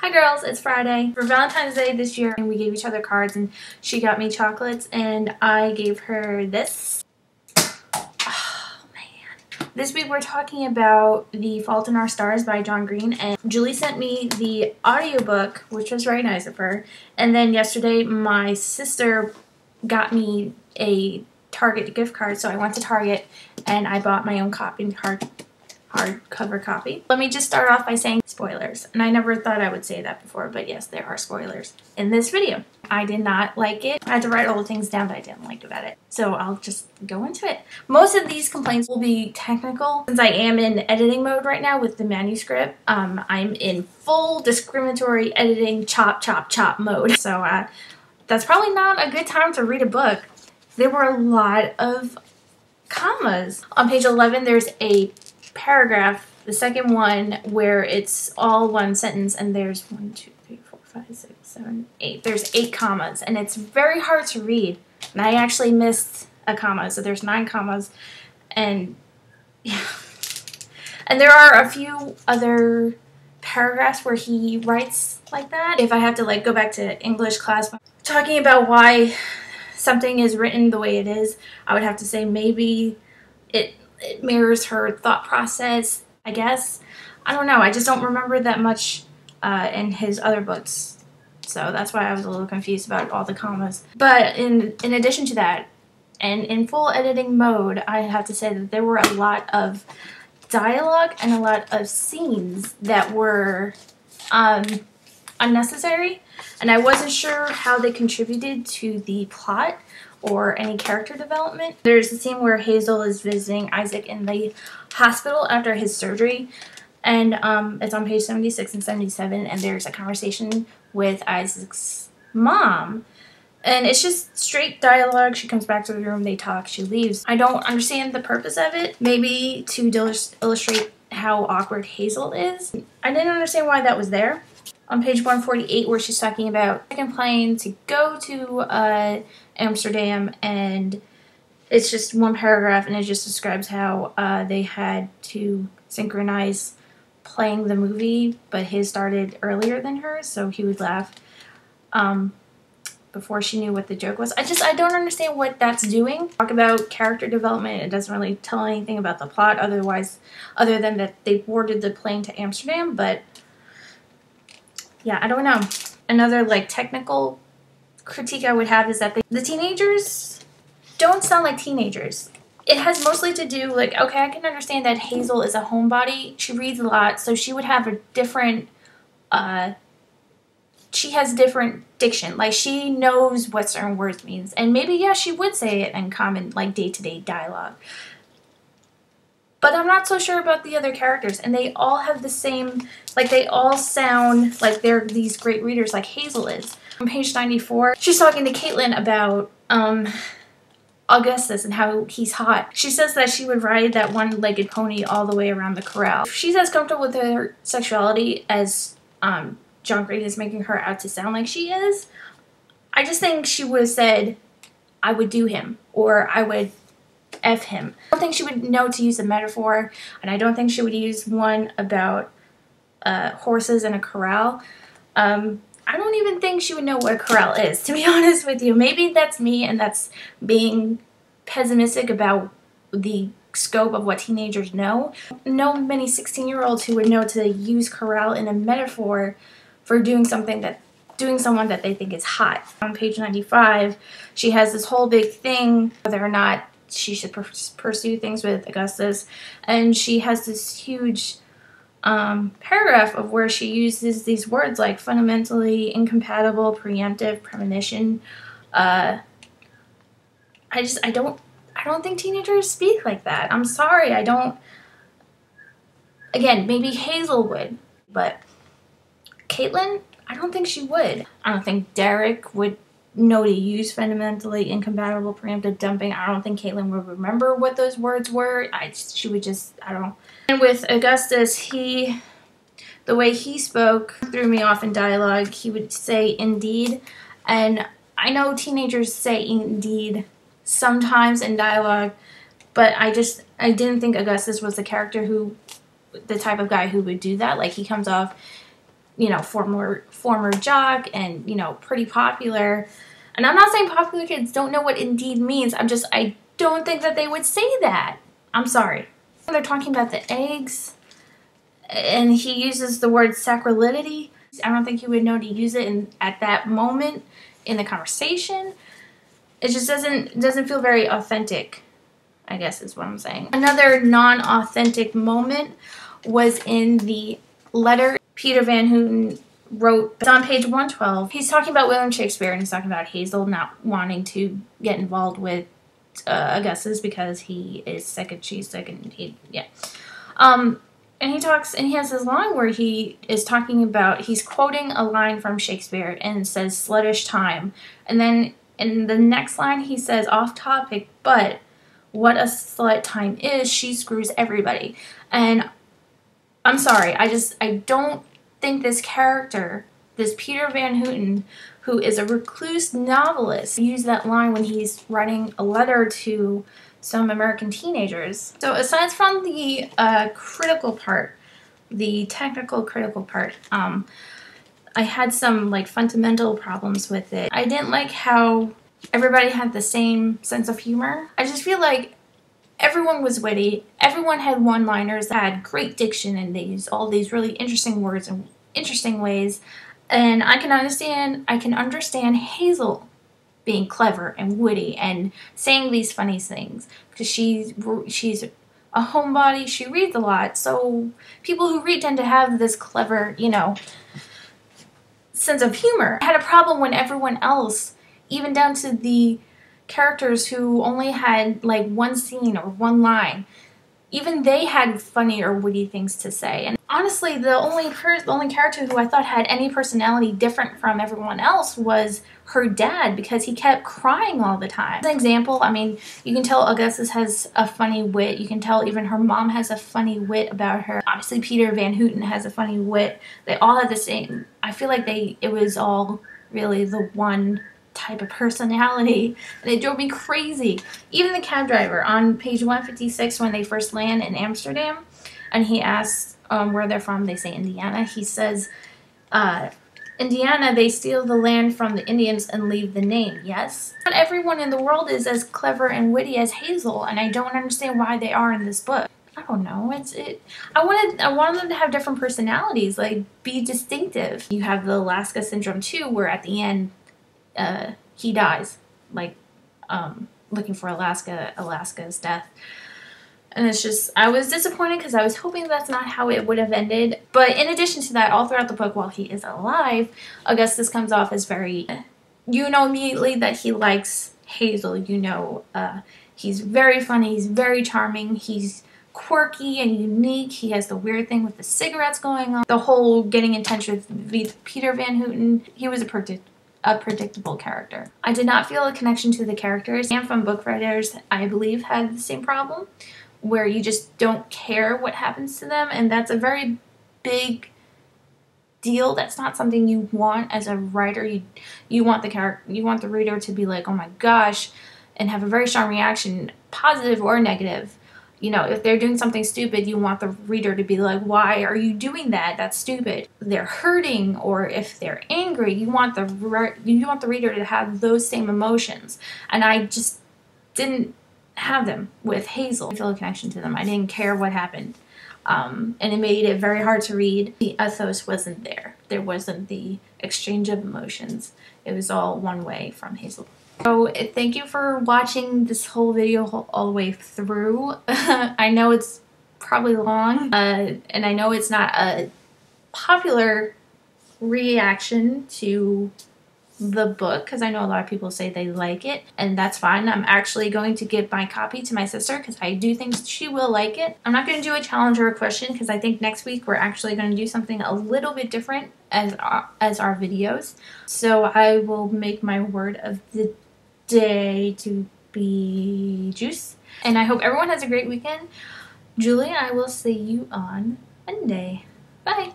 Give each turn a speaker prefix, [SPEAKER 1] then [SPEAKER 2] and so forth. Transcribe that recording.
[SPEAKER 1] Hi girls, it's Friday. For Valentine's Day this year, we gave each other cards and she got me chocolates and I gave her this. Oh man. This week we're talking about The Fault in Our Stars by John Green, and Julie sent me the audiobook, which was very nice of her. And then yesterday my sister got me a Target gift card, so I went to Target and I bought my own hardcover copy. Let me just start off by saying spoilers, and I never thought I would say that before, but yes, there are spoilers in this video. I did not like it. I had to write all the things down that I didn't like about it, so I'll just go into it. Most of these complaints will be technical. Since I am in editing mode right now with the manuscript, I'm in full discriminatory editing chop mode, so that's probably not a good time to read a book. There were a lot of commas. On page 11 there's a paragraph, the second one, where it's all one sentence and there's 1, 2, 3, 4, 5, 6, 7, 8. There's 8 commas and it's very hard to read. And I actually missed a comma, so there's 9 commas. And yeah. And there are a few other paragraphs where he writes like that. If I have to like go back to English class talking about why something is written the way it is, I would have to say maybe it mirrors her thought process, I guess. I don't know. I just don't remember that much in his other books. So that's why I was a little confused about all the commas. But in addition to that, and in full editing mode, I have to say that there were a lot of dialogue and a lot of scenes that were unnecessary. And I wasn't sure how they contributed to the plot or any character development. There's a scene where Hazel is visiting Isaac in the hospital after his surgery, and it's on page 76 and 77, and there's a conversation with Isaac's mom, and it's just straight dialogue. She comes back to the room, they talk, she leaves. I don't understand the purpose of it. Maybe to illustrate how awkward Hazel is. I didn't understand why that was there. On page 148, where she's talking about second plane to go to Amsterdam, and it's just one paragraph and it just describes how they had to synchronize playing the movie, but his started earlier than hers, so he would laugh before she knew what the joke was. I don't understand what that's doing. Talk about character development, it doesn't really tell anything about the plot other than that they boarded the plane to Amsterdam, but yeah, I don't know. Another like technical critique I would have is that the teenagers don't sound like teenagers. It has mostly to do, like, okay, I can understand that Hazel is a homebody. She reads a lot, so she would have a different, she has different diction. Like, she knows what certain words means. And maybe, yeah, she would say it in common, like, day-to-day dialogue. But I'm not so sure about the other characters, and they all have the same, like, they all sound like they're these great readers like Hazel is. On page 94, she's talking to Caitlin about Augustus and how he's hot. She says that she would ride that one-legged pony all the way around the corral. She's as comfortable with her sexuality as John Green is making her out to sound like she is. I just think she would have said, I would do him, or I would F him. I don't think she would know to use a metaphor, and I don't think she would use one about horses in a corral. I don't even think she would know what a corral is, to be honest with you. Maybe that's me, and that's being pessimistic about the scope of what teenagers know. No many 16-year-olds who would know to use corral in a metaphor for doing someone that they think is hot. On page 95, she has this whole big thing whether or not she should pursue things with Augustus, and she has this huge paragraph of where she uses these words like fundamentally incompatible, preemptive, premonition. I don't think teenagers speak like that. I'm sorry, I don't. Again, maybe Hazel would, but Caitlin, I don't think she would. I don't think Derek would know to use fundamentally incompatible, preemptive, dumping. I don't think Caitlin would remember what those words were. She would just, I don't know. And with Augustus, the way he spoke threw me off in dialogue. He would say indeed, and I know teenagers say indeed sometimes in dialogue, but I didn't think Augustus was the type of guy who would do that. Like, he comes off you know, former jock and, you know, pretty popular. And I'm not saying popular kids don't know what Indeed means. I don't think that they would say that. I'm sorry. They're talking about the eggs, and he uses the word sacrality. I don't think he would know to use it at that moment in the conversation. It just doesn't feel very authentic, I guess is what I'm saying. Another non-authentic moment was in the letter Peter Van Houten wrote. It's on page 112. He's talking about William Shakespeare, and he's talking about Hazel not wanting to get involved with Augustus because he is sick and she's sick, and and he talks, and he has this line where he is talking about, he's quoting a line from Shakespeare and says sluttish time, and then in the next line he says off topic, but what a slut time is, she screws everybody. And I'm sorry, I don't think this character, this Peter Van Houten, who is a recluse novelist, used that line when he's writing a letter to some American teenagers. So aside from the critical part, the technical critical part, I had some like fundamental problems with it. I didn't like how everybody had the same sense of humor. I just feel like everyone was witty. Everyone had one-liners that had great diction, and they used all these really interesting words in interesting ways. And I can understand Hazel being clever and witty and saying these funny things because she's a homebody. She reads a lot, so people who read tend to have this clever, you know, sense of humor. I had a problem when everyone else, even down to the characters who only had like one scene or one line, even they had funny or witty things to say. And honestly, the only character who I thought had any personality different from everyone else was her dad, because he kept crying all the time. As an example, I mean, you can tell Augustus has a funny wit. You can tell even her mom has a funny wit about her. Obviously, Peter Van Houten has a funny wit. They all have the same. I feel like it was all really the one type of personality, and it drove me crazy. Even the cab driver on page 156, when they first land in Amsterdam and he asks where they're from, they say Indiana. He says, Indiana, they steal the land from the Indians and leave the name. Yes, not everyone in the world is as clever and witty as Hazel, and I don't understand why they are in this book. I don't know. I wanted them to have different personalities, like be distinctive. You have the Alaska syndrome too, where at the end he dies, like looking for Alaska's death. And it's just, I was disappointed because I was hoping that's not how it would have ended. But in addition to that, all throughout the book, while he is alive, Augustus comes off as very, you know immediately that he likes Hazel. You know, he's very funny, he's very charming, he's quirky and unique. He has the weird thing with the cigarettes going on. The whole getting in touch with Peter Van Houten. He was a predictable character. I did not feel a connection to the characters. And from Bookfighters, I believe, had the same problem, where you just don't care what happens to them, and that's a very big deal. That's not something you want as a writer. You want the reader to be like, oh my gosh, and have a very strong reaction, positive or negative. You know, if they're doing something stupid, you want the reader to be like, why are you doing that? That's stupid. They're hurting, or if they're angry, you want the reader to have those same emotions. And I just didn't have them with Hazel. I didn't feel a connection to them. I didn't care what happened. And it made it very hard to read. The ethos wasn't there. There wasn't the exchange of emotions. It was all one way from Hazel. So thank you for watching this whole video all the way through. I know it's probably long, and I know it's not a popular reaction to the book, because I know a lot of people say they like it, and that's fine. I'm actually going to give my copy to my sister because I do think she will like it. I'm not going to do a challenge or a question because I think next week we're actually going to do something a little bit different as our videos. So I will make my word of the day to be juice, and I hope everyone has a great weekend. Julie and I will see you on Monday. Bye.